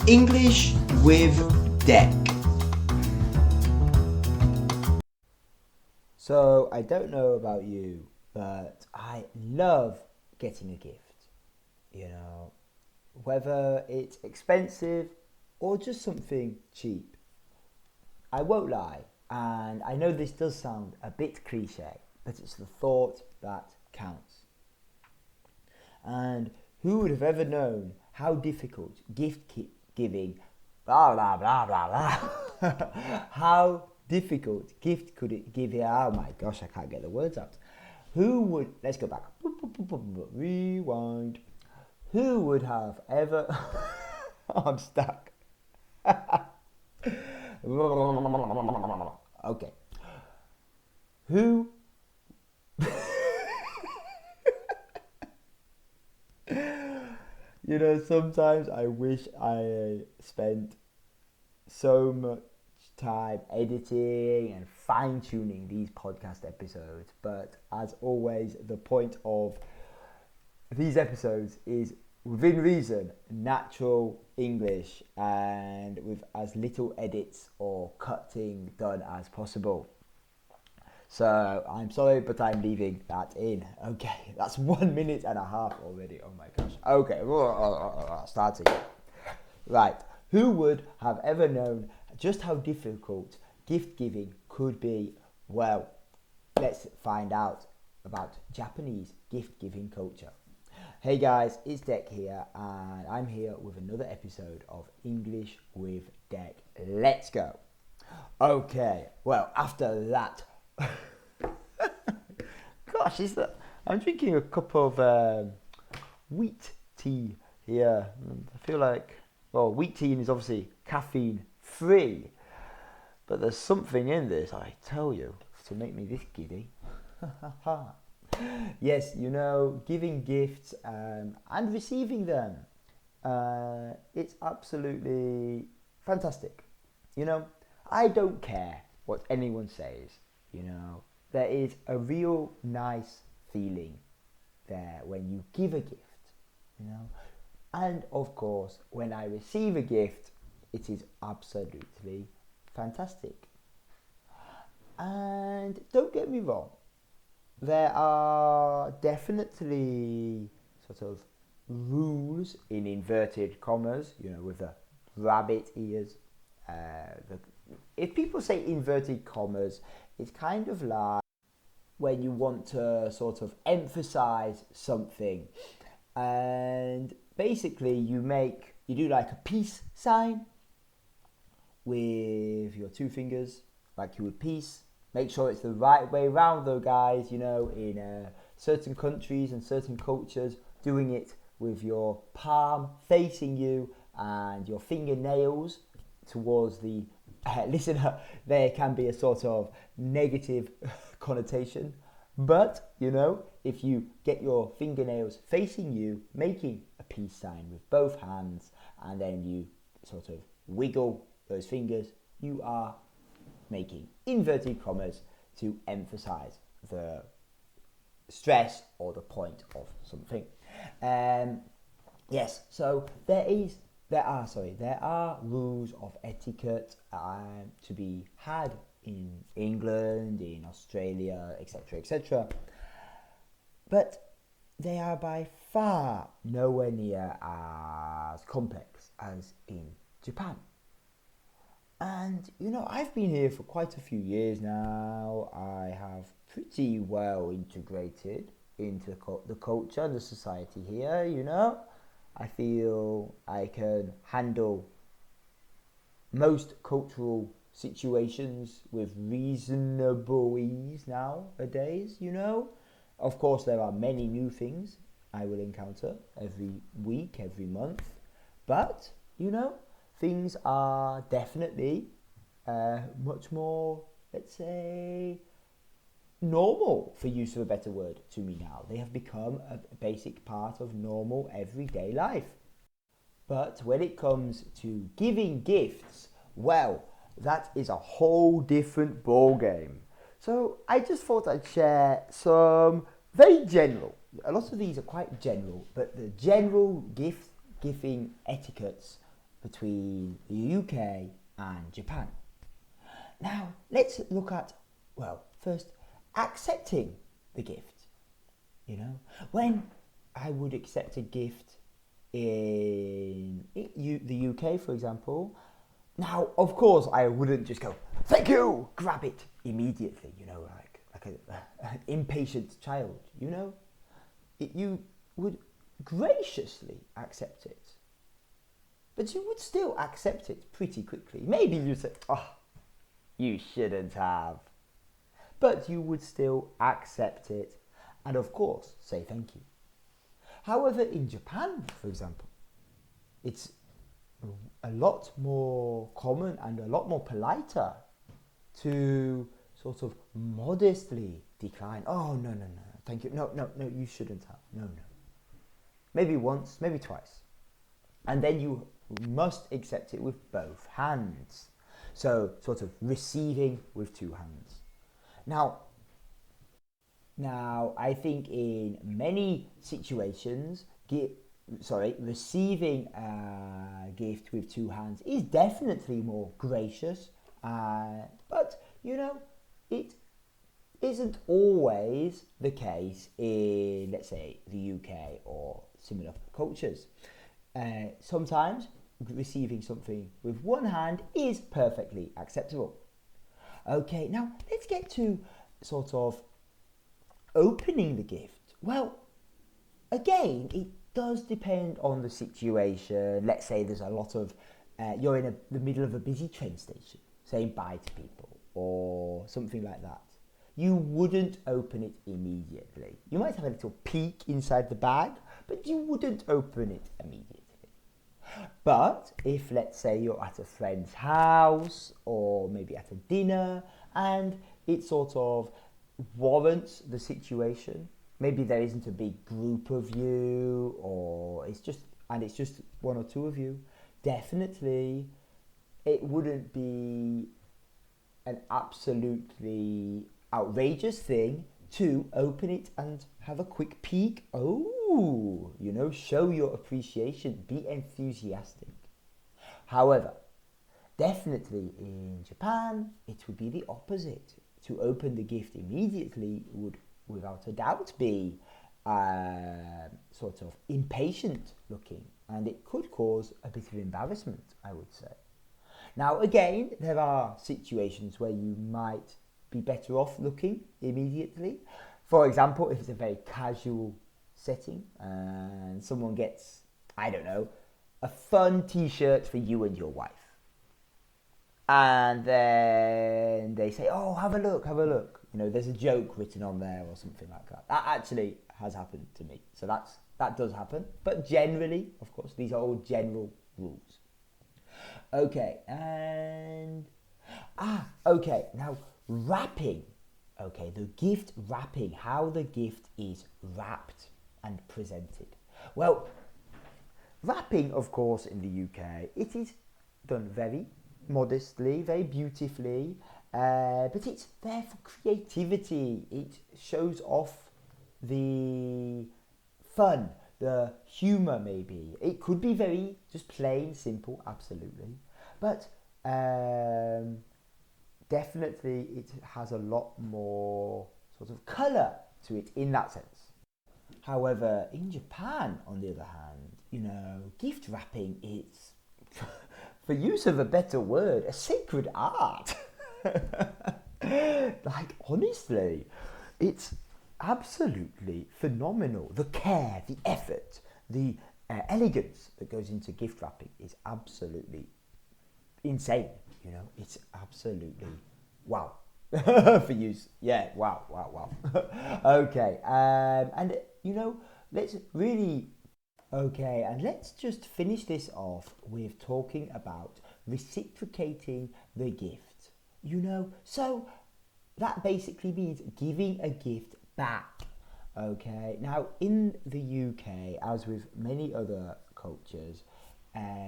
English with Deck. So, I don't know about you, but I love getting a gift. You know, whether it's expensive or just something cheap. I won't lie, and I know this does sound a bit cliche, but it's the thought that counts. And who would have ever known how difficult giving, blah blah blah blah blah, how difficult gift could it give you? Oh my gosh, I can't get the words out. Let's go back. Rewind. Who would have ever, I'm stuck. Okay. Who sometimes I wish I spent so much time editing and fine tuning these podcast episodes, but as always, the point of these episodes is within reason, natural English, and with as little edits or cutting done as possible. So I'm sorry, but I'm leaving that in. Okay, that's 1 minute and a half already. Oh my gosh. Okay, starting. Right. Who would have ever known just how difficult gift giving could be? Well, let's find out about Japanese gift giving culture. Hey guys, it's Deck here, and I'm here with another episode of English with Deck. Let's go. Okay, well, after that, gosh, I'm drinking a cup of wheat tea here. I feel like, well, wheat tea is obviously caffeine free, but there's something in this, I tell you, to make me this giddy. Yes, giving gifts and receiving them. It's absolutely fantastic. I don't care what anyone says. There is a real nice feeling there when you give a gift. And of course, when I receive a gift, it is absolutely fantastic. And don't get me wrong, there are definitely sort of rules in inverted commas, with the rabbit ears. If people say inverted commas, it's kind of like when you want to sort of emphasize something, and basically you do like a peace sign with your two fingers, like you would peace. Make sure it's the right way round though, guys. In certain countries and certain cultures, doing it with your palm facing you and your fingernails towards the listener, there can be a sort of negative connotation. But, if you get your fingernails facing you, making a peace sign with both hands, and then you sort of wiggle those fingers, you are making inverted commas to emphasize the stress or the point of something. Yes, so there are rules of etiquette to be had in England, in Australia, etc., etc. But they are by far nowhere near as complex as in Japan. And, I've been here for quite a few years now. I have pretty well integrated into the culture and the society here, I feel I can handle most cultural situations with reasonable ease nowadays, Of course, there are many new things I will encounter every week, every month. But, things are definitely much more, let's say, normal, for use of a better word, to me now. They have become a basic part of normal everyday life. But when it comes to giving gifts, well, that is a whole different ball game. So I just thought I'd share some very general. A lot of these are quite general, but the general gift giving etiquettes between the UK and Japan. Now, let's look at, well, first, accepting the gift. You know, when I would accept a gift in the UK, for example, now, of course, I wouldn't just go, thank you, grab it immediately, you know, like an impatient child, you know. You would graciously accept it. But you would still accept it pretty quickly. Maybe you say, oh, you shouldn't have. But you would still accept it and, of course, say thank you. However, in Japan, for example, it's a lot more common and a lot more politer to sort of modestly decline. Oh, no, thank you. No, you shouldn't have. No. Maybe once, maybe twice. And then you must accept it with both hands. So, sort of receiving with two hands. Now, I think in many situations, receiving a gift with two hands is definitely more gracious. But, you know, it isn't always the case in, let's say, the UK or similar cultures. Sometimes receiving something with one hand is perfectly acceptable. Okay, now let's get to sort of opening the gift. Well, again, it does depend on the situation. Let's say there's a lot of, you're in the middle of a busy train station, saying bye to people or something like that. You wouldn't open it immediately. You might have a little peek inside the bag, but you wouldn't open it immediately. But if, let's say, you're at a friend's house or maybe at a dinner and it sort of warrants the situation, maybe there isn't a big group of you or it's just one or two of you, definitely it wouldn't be an absolutely outrageous thing to open it and have a quick peek. Oh, you know, show your appreciation, be enthusiastic. However, definitely in Japan, it would be the opposite. To open the gift immediately would, without a doubt, be sort of impatient looking, and it could cause a bit of embarrassment, I would say. Now, again, there are situations where you might be better off looking immediately. For example, if it's a very casual setting and someone gets, I don't know, a fun t-shirt for you and your wife. And then they say, oh, have a look. You know, there's a joke written on there or something like that. That actually has happened to me. So that does happen. But generally, of course, these are all general rules. Okay, and... okay, now wrapping. Okay, the gift wrapping, how the gift is wrapped and presented. Well, wrapping, of course, in the UK, it is done very modestly, very beautifully, but it's there for creativity. It shows off the fun, the humour maybe. It could be very just plain, simple, absolutely. But definitely it has a lot more sort of colour to it in that sense. However, in Japan, on the other hand, you know, gift wrapping is, for use of a better word, a sacred art. Like, honestly, it's absolutely phenomenal. The care, the effort, the elegance that goes into gift wrapping is absolutely insane. You know, it's absolutely wow. For use, yeah, wow. Okay, and you know, let's just finish this off with talking about reciprocating the gift. You know, so that basically means giving a gift back. Okay, now in the UK, as with many other cultures,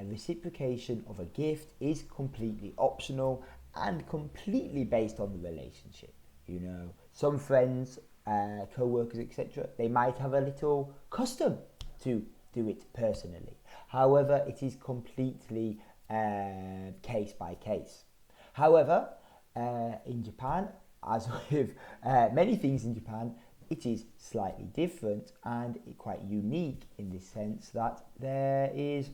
reciprocation of a gift is completely optional and completely based on the relationship. You know, some friends, co-workers, etc., they might have a little custom to do it personally. However, it is completely case by case. However, in Japan, as with many things in Japan, it is slightly different and quite unique in the sense that there is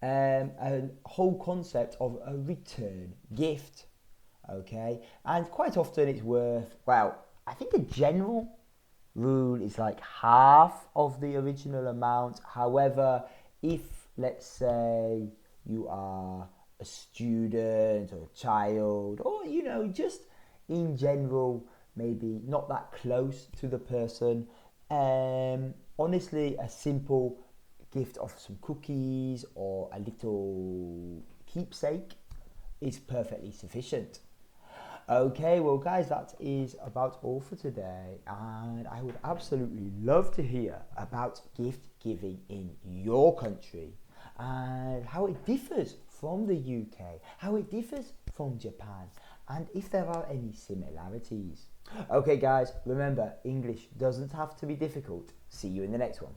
a whole concept of a return gift. Okay, and quite often it's worth, well, I think a general rule is like half of the original amount. However, if let's say you are a student or a child, or just in general maybe not that close to the person, honestly a simple gift of some cookies or a little keepsake is perfectly sufficient. Okay, well, guys, that is about all for today, and I would absolutely love to hear about gift giving in your country and how it differs from the UK, how it differs from Japan, and if there are any similarities. Okay, guys, remember, English doesn't have to be difficult. See you in the next one.